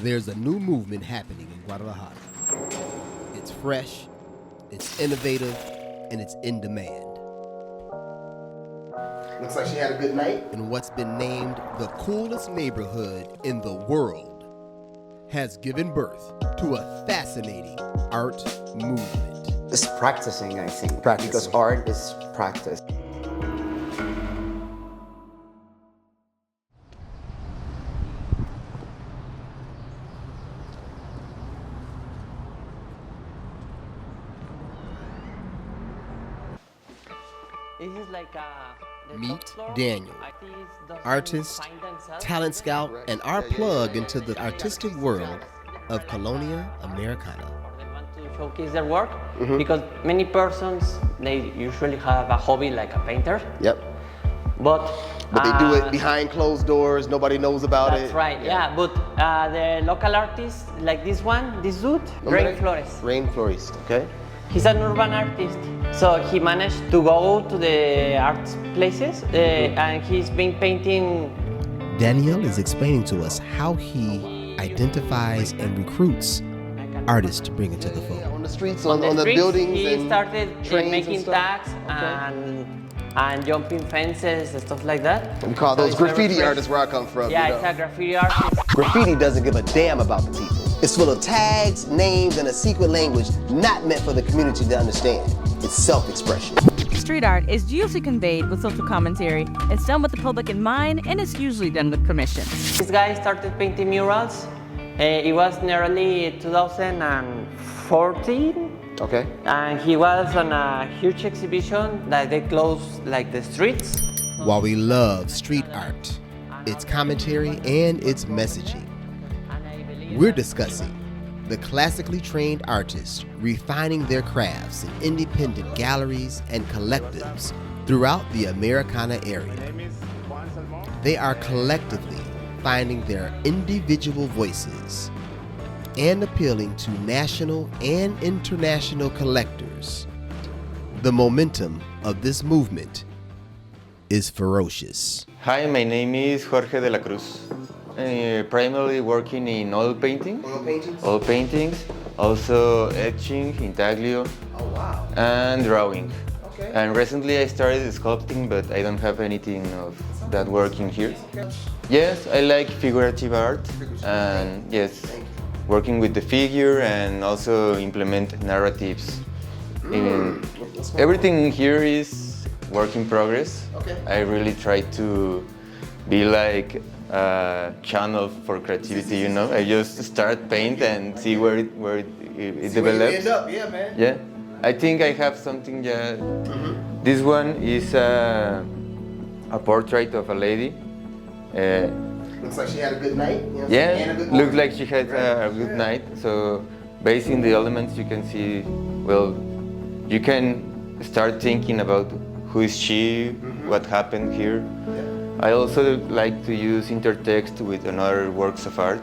There's a new movement happening in Guadalajara. It's fresh, it's innovative, and it's in demand. Looks like she had a good night. And what's been named the coolest neighborhood in the world has given birth to a fascinating art movement. It's practicing, I think. Practicing. Because art is practice. This is like Meet Daniel, artist, talent scout, and our plug into the artistic world of Colonia Americana. They want to showcase their work because many persons, they usually have a hobby like a painter. Yep. But they do it behind closed doors. Nobody knows about it. That's right, yeah. But the local artists, like this one, this dude, Rain Flores. Rain Flores, okay. He's an urban artist, so he managed to go to the art places and he's been painting. Daniel is explaining to us how he identifies and recruits artists to bring into the fold. Yeah, on the streets, on the streets, buildings. he and started making tags Okay. and jumping fences and stuff like that. We call So those it's a graffiti refresh- artists where I come from. Yeah, you know. it's a graffiti artist. Graffiti doesn't give a damn about the people. It's full of tags, names, and a secret language not meant for the community to understand. It's self-expression. Street art is usually conveyed with social commentary. It's done with the public in mind, and it's usually done with permission. This guy started painting murals. It was nearly 2014. Okay. And he was on a huge exhibition that they closed like the streets. While we love street art, its commentary, and its messaging, we're discussing the classically trained artists refining their crafts in independent galleries and collectives throughout the Americana area. They are collectively finding their individual voices and appealing to national and international collectors. The momentum of this movement is ferocious. Hi, my name is Jorge de la Cruz. Primarily working in oil painting. Oil paintings? Oil paintings, also etching, intaglio, Oh, wow. and drawing. Okay. And recently I started sculpting, but I don't have anything of that working here. Yes, I like figurative art, and yes, working with the figure and also implement narratives. Everything here is work in progress. Okay. I really try to be like a channel for creativity, you know. I just start paint and see where it develops. Where you end up, yeah, man. Yeah, I think I have something. Yeah, this one is a portrait of a lady. Looks like she had a good night. You know, and a Yeah, good looks morning. like she had a good night. So, based on the elements, you can see. Well, you can start thinking about who is she, what happened here. I also like to use intertext with another works of art,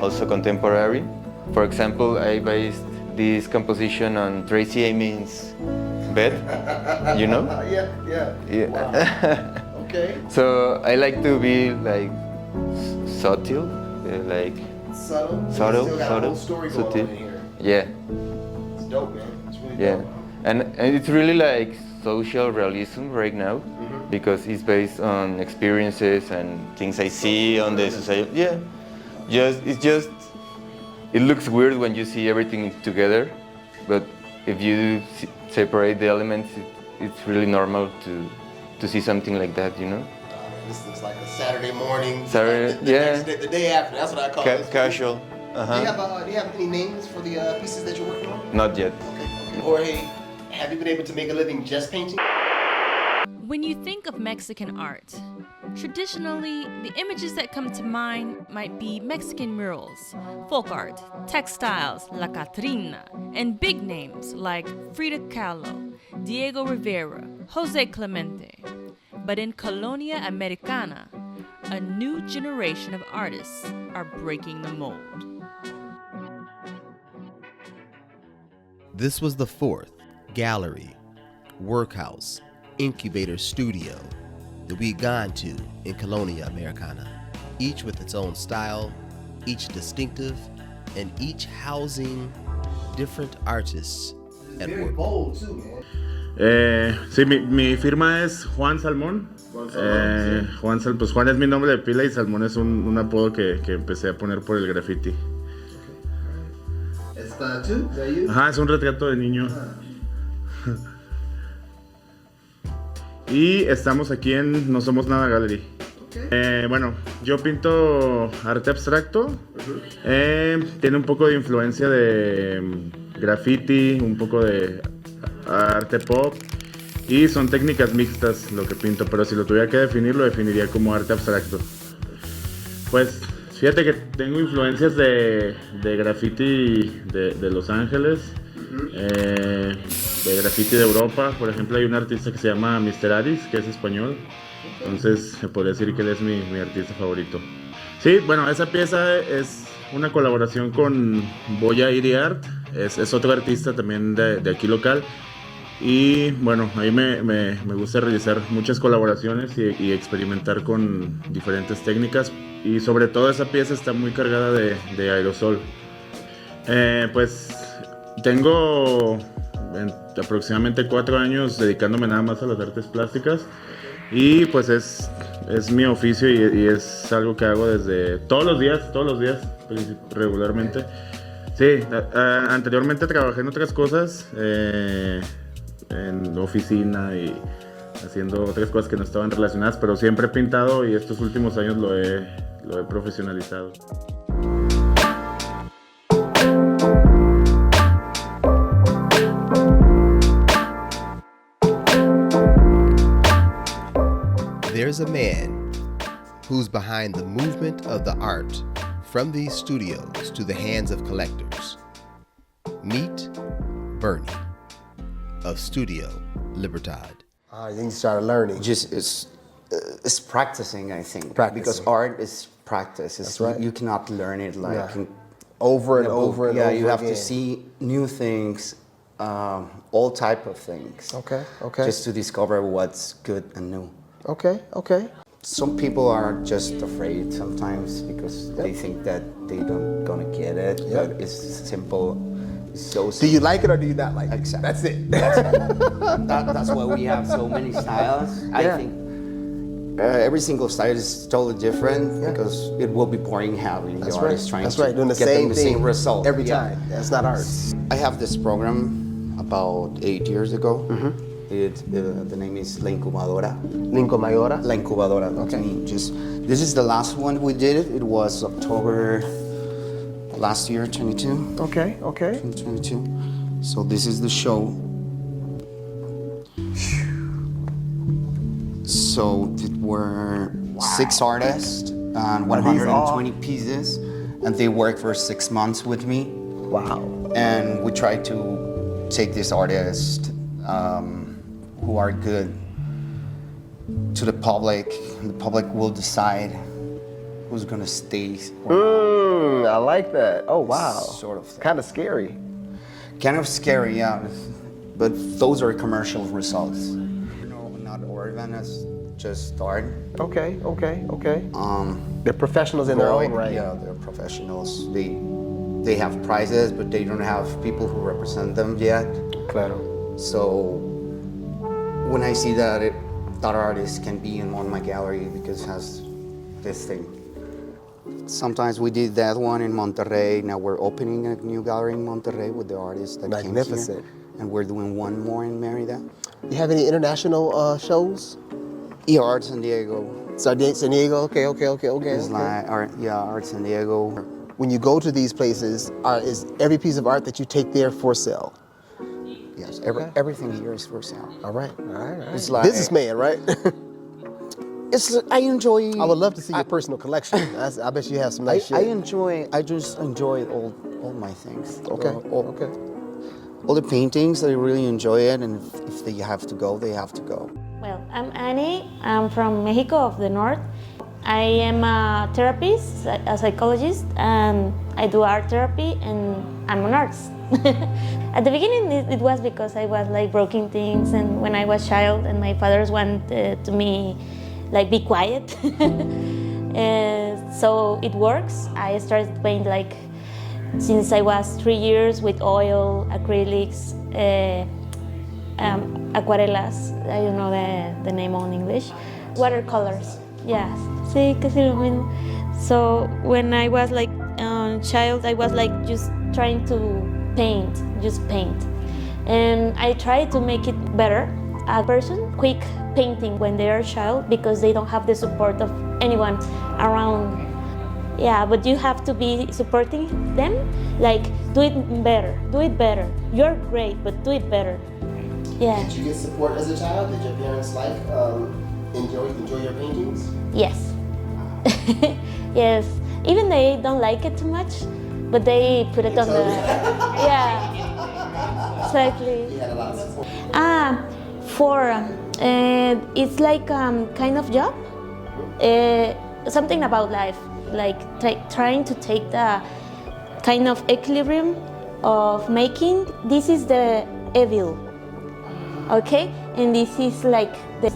also contemporary. For example, I based this composition on Tracy Emin's bed, you know? Yeah. Wow. Okay. So I like to be like subtle, like Subtle. subtle, Still got a subtle, whole story going subtle. on in here. Yeah, It's dope, man. It's really yeah. dope. And it's really like social realism right now, because it's based on experiences and things I see on the society. Yeah, it looks weird when you see everything together, but if you separate the elements, it's really normal to see something like that, you know? This looks like a Saturday morning. Saturday, the yeah. next day, the day after. That's what I call it. Casual. Do you have any names for the pieces that you're working on? Not yet. Okay. Jorge, have you been able to make a living just painting? When you think of Mexican art, traditionally, the images that come to mind might be Mexican murals, folk art, textiles, La Catrina, and big names like Frida Kahlo, Diego Rivera, Jose Clemente. But in Colonia Americana, a new generation of artists are breaking the mold. This was the fourth gallery, workhouse, incubator studio that we'd gone to in Colonia Americana, each with its own style, each distinctive and each housing different artists at work. Sí, mi firma es Juan Salmón. Pues Juan es mi nombre de pila y Salmón es un apodo que empecé a poner por el graffiti. Ajá, es un retrato de niño. Y estamos aquí en No Somos Nada Gallery. Bueno, yo pinto arte abstracto. Tiene un poco de influencia de graffiti, un poco de arte pop. Y son técnicas mixtas lo que pinto, pero si lo tuviera que definir, lo definiría como arte abstracto. Pues fíjate que tengo influencias de graffiti de Los Ángeles, de graffiti de Europa. Por ejemplo, hay un artista que se llama Mr. Aris, que es español. Entonces se podría decir que él es mi artista favorito. Sí, bueno, esa pieza es una colaboración con Boya Iri Art. Es otro artista también de aquí local. Y bueno, ahí me gusta realizar muchas colaboraciones y experimentar con diferentes técnicas. Y sobre todo esa pieza está muy cargada de aerosol. Pues tengo aproximadamente 4 años dedicándome nada más a las artes plásticas. Y pues es mi oficio y es algo que hago desde todos los días, regularmente. Sí, anteriormente trabajé en otras cosas. En oficina y haciendo otras cosas que no estaban relacionadas, pero siempre he pintado y estos últimos años lo he profesionalizado. There's a man who's behind the movement of the art from these studios to the hands of collectors. Meet Bernie of Studio Libertad. Then you started learning. Just it's practicing, I think. Practicing. Because art is practice. It's, That's right. You cannot learn it like over and over and over. Yeah, you have again. to see new things, all type of things. Okay. Just to discover what's good and new. Okay. Some people are just afraid sometimes because they think that they don't gonna get it. Yep. But it's simple. It's so simple. Do you like it or do you not like it? Exactly. That's it. That's why we have so many styles. I think every single style is totally different because it will be boring having the artist trying to doing the get same them the thing same result every time. That's not art. I have this program about 8 years ago. The name is La Incubadora. Lincoln Mayora. La Incubadora. Okay. This is the last one we did. It was October last year, 22. Okay. 2022. So this is the show. So it were 6 artists and 120 pieces, and they worked for 6 months with me. Wow. And we tried to take these artists who are good to the public. And the public will decide who's gonna stay. I like that. Oh, wow. Sort of thing. Kind of scary. Kind of scary, yeah. But those are commercial results. Not organized, just start. Okay. They're professionals in their own right. Yeah, they're professionals. They have prizes, but they don't have people who represent them yet. Claro. So when I see that artist can be on my gallery because it has this thing. Sometimes we did that one in Monterrey. Now we're opening a new gallery in Monterrey with the artists that came here. Magnificent. And we're doing one more in Merida. You have any international shows? Yeah, Art San Diego. San Diego. Okay. It's like Art San Diego. When you go to these places, is every piece of art that you take there for sale? Yes, everything here is for sale. All right. It's like Businessman, right? I enjoy. I would love to see your personal collection. I bet you have some nice shit. I just enjoy all my things. Okay. All the paintings, I really enjoy it, and if they have to go, they have to go. Well, I'm Annie. I'm from Mexico of the North. I am a therapist, a psychologist, and I do art therapy, and I'm an artist. At the beginning, it was because I was like broken things, and when I was a child, and my fathers wanted to me like be quiet. so it works. I started to paint like since I was 3 years with oil, acrylics, acuarelas. I don't know the name in English. Watercolors. Yes. Sí, casi lo mismo. So when I was like a child, I was like just trying to paint, just paint. And I tried to make it better. A person quick painting when they are a child because they don't have the support of anyone around. Yeah, but you have to be supporting them, like do it better, do it better. You're great, but do it better. Yeah. Did you get support as a child? Did your parents enjoy your paintings? Yes. Yes. Even they don't like it too much, but they put it on the. Yeah. Exactly. You had a lot of support. It's like kind of job, something about life, like trying to take the kind of equilibrium of making. This is the evil, okay, and this is like the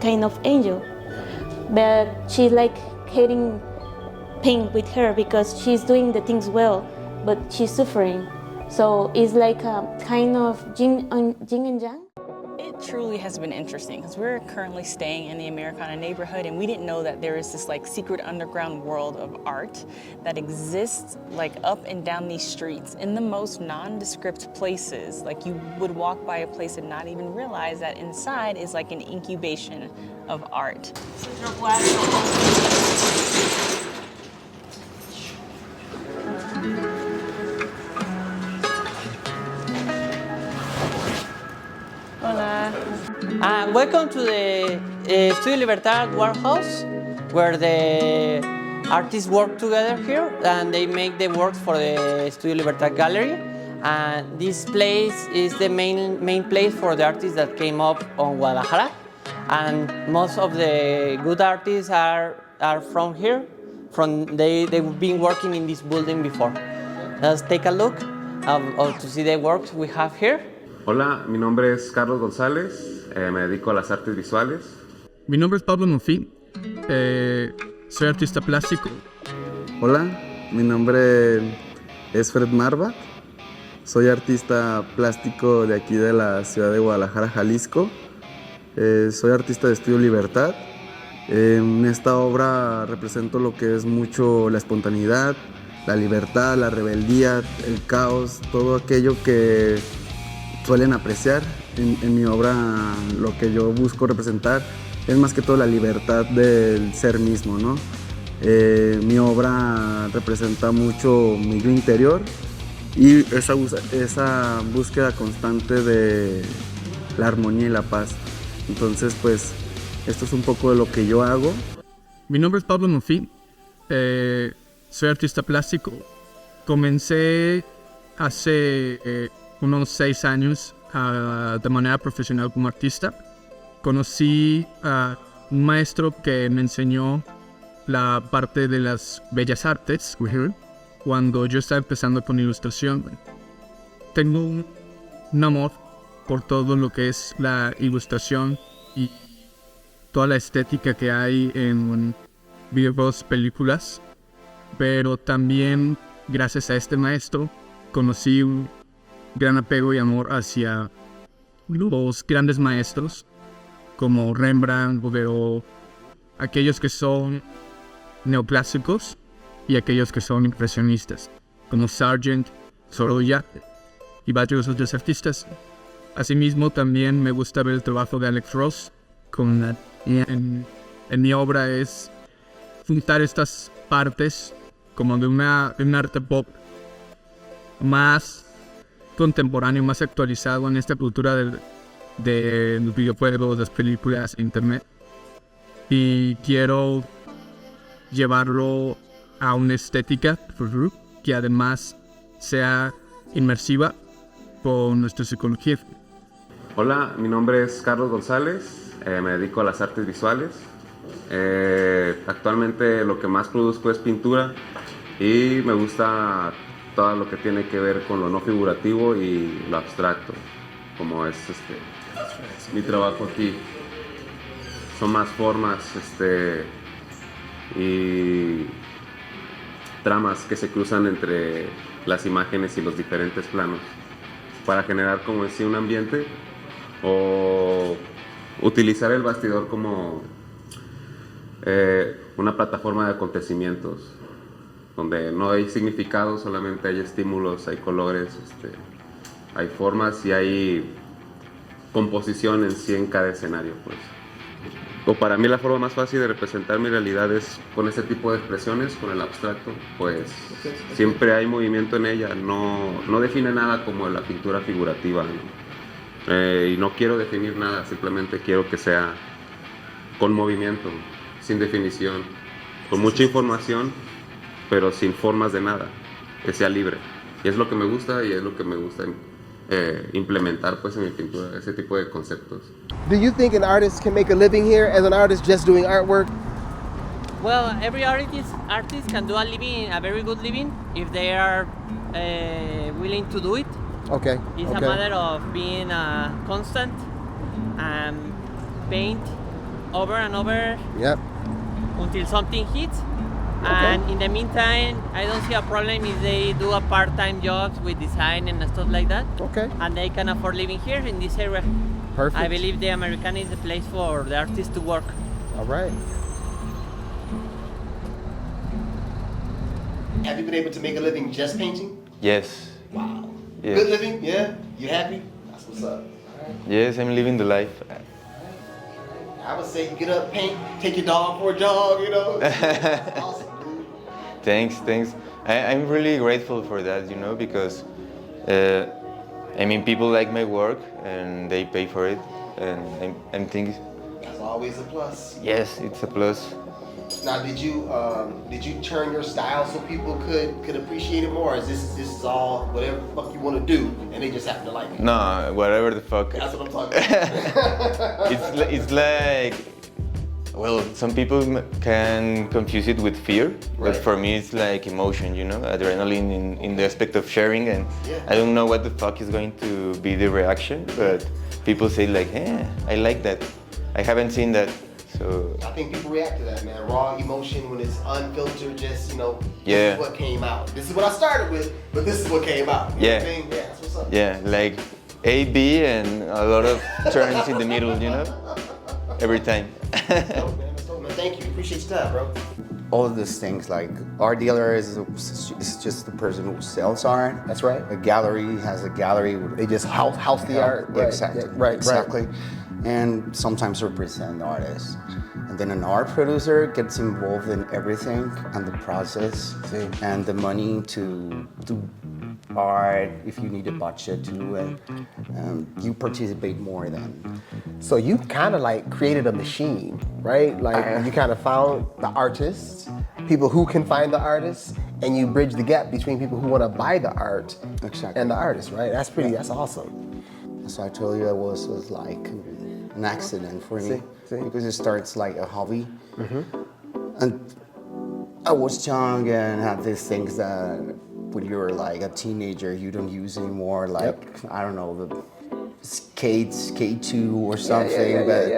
kind of angel, but she's like hating pain with her because she's doing the things well, but she's suffering. So it's like a kind of yin and yang. It truly has been interesting because we're currently staying in the Americana neighborhood and we didn't know that there is this like secret underground world of art that exists like up and down these streets in the most nondescript places. Like you would walk by a place and not even realize that inside is like an incubation of art. Welcome to the Studio Libertad warehouse, where the artists work together here and they make the works for the Studio Libertad gallery. And this place is the main place for the artists that came up on Guadalajara. And most of the good artists are from here. They've been working in this building before. Let's take a look to see the works we have here. Hola, mi nombre es Carlos González, me dedico a las artes visuales. Mi nombre es Pablo Mofí, soy artista plástico. Hola, mi nombre es Fred Marva, soy artista plástico de aquí de la ciudad de Guadalajara, Jalisco. Soy artista de Estudio Libertad. En esta obra represento lo que es mucho la espontaneidad, la libertad, la rebeldía, el caos, todo aquello que suelen apreciar. En mi obra lo que yo busco representar es más que todo la libertad del ser mismo, ¿no? Mi obra representa mucho mi yo interior y esa búsqueda constante de la armonía y la paz. Entonces, pues, esto es un poco de lo que yo hago. Mi nombre es Pablo Mofí, soy artista plástico. Comencé hace unos 6 años de manera profesional como artista. Conocí a un maestro que me enseñó la parte de las bellas artes cuando yo estaba empezando con ilustración. Tengo un amor por todo lo que es la ilustración y toda la estética que hay en videojuegos, películas, pero también gracias a este maestro conocí un gran apego y amor hacia los grandes maestros como Rembrandt, o aquellos que son neoclásicos y aquellos que son impresionistas, como Sargent, Sorolla y varios otros artistas. Asimismo, también me gusta ver el trabajo de Alex Ross. En mi obra es juntar estas partes como de un arte pop más contemporáneo, más actualizado en esta cultura de los videojuegos, las películas, internet. Y quiero llevarlo a una estética que además sea inmersiva con nuestra psicología. Hola, mi nombre es Carlos González, me dedico a las artes visuales. Actualmente lo que más produzco es pintura y me gusta todo lo que tiene que ver con lo no figurativo y lo abstracto, como es mi trabajo aquí. Son más formas y tramas que se cruzan entre las imágenes y los diferentes planos para generar como en sí un ambiente o utilizar el bastidor como una plataforma de acontecimientos donde no hay significado, solamente hay estímulos, hay colores, hay formas y hay composición en sí en cada escenario, pues. O para mí la forma más fácil de representar mi realidad es con ese tipo de expresiones, con el abstracto, pues siempre hay movimiento en ella, no define nada como la pintura figurativa, ¿no? Y no quiero definir nada, simplemente quiero que sea con movimiento, sin definición, con mucha información, pero sin formas de nada, que sea libre. Y es lo que me gusta y es lo que me gusta implementar pues en mi pintura, ese tipo de conceptos. Do you think an artist can make a living here as an artist just doing artwork? Well, every artist can do a very good living if they are willing to do it. Okay. It's a matter of being constant and paint over and over until something hits. And in the meantime, I don't see a problem if they do a part-time job with design and stuff like that. Okay. And they can afford living here in this area. Perfect. I believe the Americana is the place for the artists to work. All right. Have you been able to make a living just painting? Yes. Wow. Yes. Good living? Yeah? You happy? That's what's up. Yes, I'm living the life. I would say get up, paint, take your dog for a jog, you know? Awesome, dude. Thanks. I'm really grateful for that, you know, because people like my work and they pay for it, and I'm thinking. That's always a plus. Yes, it's a plus. Now, did you turn your style so people could appreciate it more? Or is this is all whatever the fuck you want to do, and they just happen to like it? No, whatever the fuck. That's what I'm talking about. It's like, well, some people can confuse it with fear, but for me it's like emotion, you know, adrenaline in the aspect of sharing, and I don't know what the fuck is going to be the reaction, but people say like, hey, I like that. I haven't seen that. So I think people react to that, man. Raw emotion when it's unfiltered, just, you know, this is what came out. This is what I started with, but this is what came out. You know what I mean? Yeah, that's what's up. Yeah, like A, B, and a lot of turns in the middle, you know, every time. Dope, man. That's dope, man. Thank you. Appreciate your time, bro. All of these things, like art dealer is just the person who sells art. That's right. A gallery has a gallery. They just house the art. Yeah, Right. exactly. Yeah, right. Exactly. And sometimes represent the artist. And then an art producer gets involved in everything and the process and the money to do art. If you need a budget to do it, you participate more then. So you kind of like created a machine, right? Like you kind of found the artists, people who can find the artists, and you bridge the gap between people who want to buy the art and the artist, right? That's awesome. So I told you it was like an accident for me because it starts like a hobby. And I was young and had these things that when you're like a teenager you don't use anymore, like I don't know, the K2 or something, but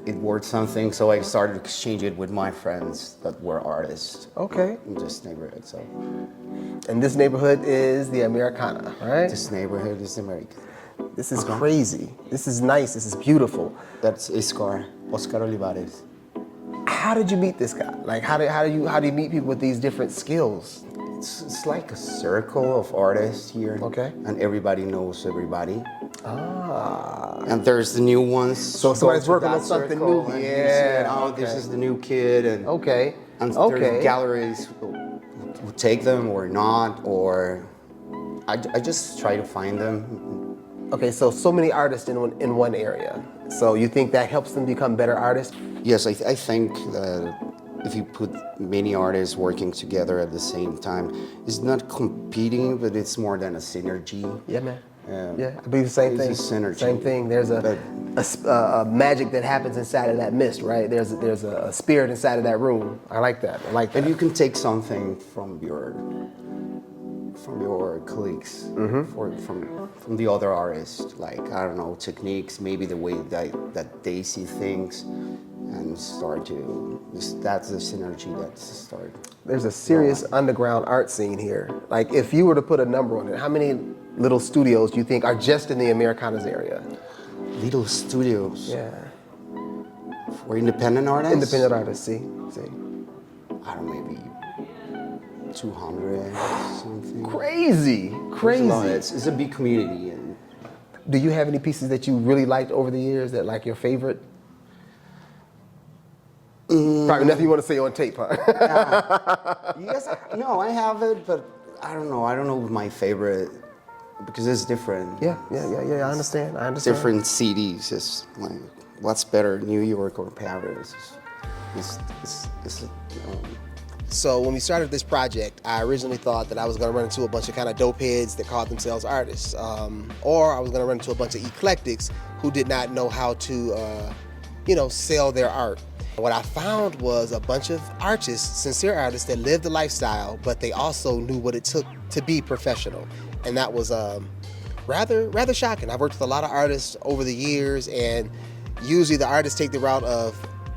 it worked something, so I started to exchange it with my friends that were artists. Okay. In this neighborhood, so. And this neighborhood is the Americana, right? This neighborhood is the American. This is crazy. This is nice. This is beautiful. That's Oscar Olivares. How did you meet this guy? Like, how do you meet people with these different skills? It's like a circle of artists here. Okay. And everybody knows everybody. Ah. And there's the new ones. So somebody's working on something new. And Yeah. this is the new kid. And And Okay. there's galleries who take them or not, or I just try to find them. Okay, so many artists in one area. So you think that helps them become better artists? Yes, I think that if you put many artists working together at the same time, it's not competing, but it's more than a synergy. Yeah, man. Yeah, I believe the same thing. It's a synergy. Same thing. There's a magic that happens inside of that mist, right? There's a spirit inside of that room. I like that. And you can take something from your colleagues, from the other artists, like, I don't know, techniques, maybe the way that they see things, and start to, that's the synergy that's started. There's a serious underground art scene here. Like, if you were to put a number on it, how many little studios do you think are just in the Americanas area? Little studios? Yeah. For independent artists? Independent artists, see. I don't know, maybe 200 something. Crazy. It's a big community. And do you have any pieces that you really liked over the years that like your favorite? Probably nothing you want to say on tape, huh? Yes, no, I have it, but I don't know my favorite because it's different. Yeah, I understand. Different CDs. It's like, what's better, New York or Paris? So when we started this project, I originally thought that I was going to run into a bunch of kind of dope heads that called themselves artists, or I was going to run into a bunch of eclectics who did not know how to, sell their art. What I found was a bunch of artists, sincere artists that lived the lifestyle, but they also knew what it took to be professional, and that was rather shocking. I've worked with a lot of artists over the years, and usually the artists take the route of,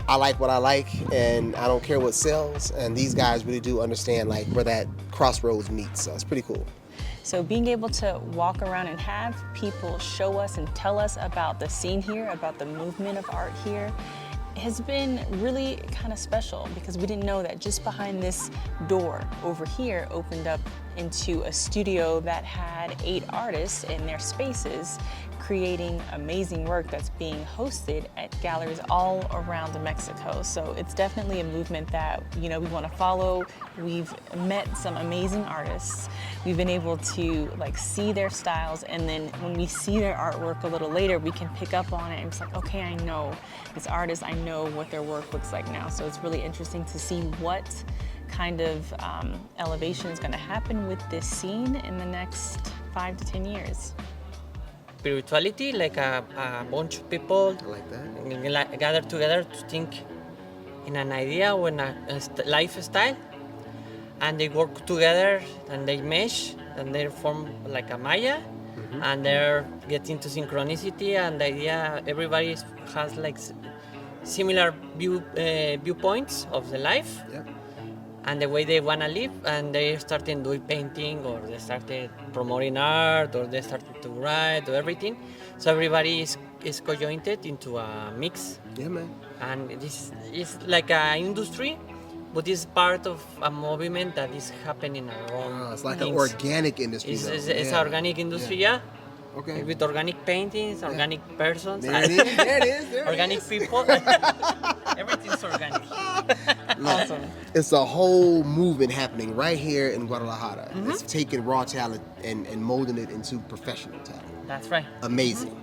I like what I like and I don't care what sells, and these guys really do understand like where that crossroads meets, so it's pretty cool. So being able to walk around and have people show us and tell us about the scene here, about the movement of art here, has been really kind of special because we didn't know that just behind this door over here opened up into a studio that had 8 artists in their spaces creating amazing work that's being hosted at galleries all around Mexico. So it's definitely a movement that, we want to follow. We've met some amazing artists. We've been able to see their styles, and then when we see their artwork a little later, we can pick up on it and it's like, okay, I know this artist, I know what their work looks like now. So it's really interesting to see what kind of elevation is going to happen with this scene in the next 5 to 10 years. Spirituality, like a bunch of people gather together to think in an idea or in a lifestyle, and they work together and they mesh and they form like a Maya, and they're getting to synchronicity, and the idea everybody has like similar viewpoints of the life. Yep. And the way they want to live, and they started doing painting, or they started promoting art, or they started to write, or everything. So everybody is co-jointed into a mix. Yeah, man. And this is like an industry, but it's part of a movement that is happening around. It's like an organic industry. It's an organic industry, yeah. Okay. With organic paintings, organic persons. There it is. There it is. Organic people. Everything's organic. Awesome. It's a whole movement happening right here in Guadalajara. It's taking raw talent and molding it into professional talent. That's right. Amazing.